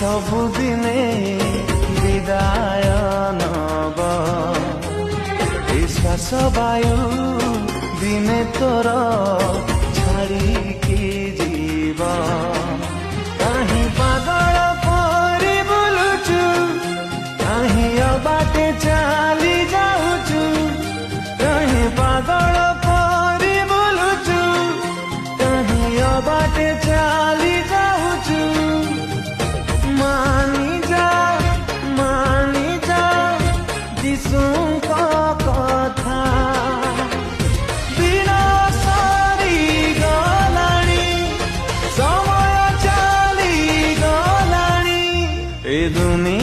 ସବୁଦିନେ ବିଦାୟ ନବ ଏ ଶ୍ୱାସ ବାୟୁ ଦିନେ ତୋର ଛାଡ଼ିକି ଯିବ। କାହିଁ ପାଗଳ ପରି ବୁଲୁଛୁ, କାହିଁ ଅବାଟେ ଚାଲି ଯାଉଛୁ, କାହିଁ ପାଗଳ ପରି ବୁଲୁଛୁ, କାହିଁ ଅବାଟେ ଚାଲି ଯାଉଛୁ। ମାନି ଯା ଯୀଶୁଙ୍କ କଥା, ଦିନ ସରିଗଲାଣି, ସମୟ ଚାଲିଗଲାଣି, ଏ ଦୁନିଆ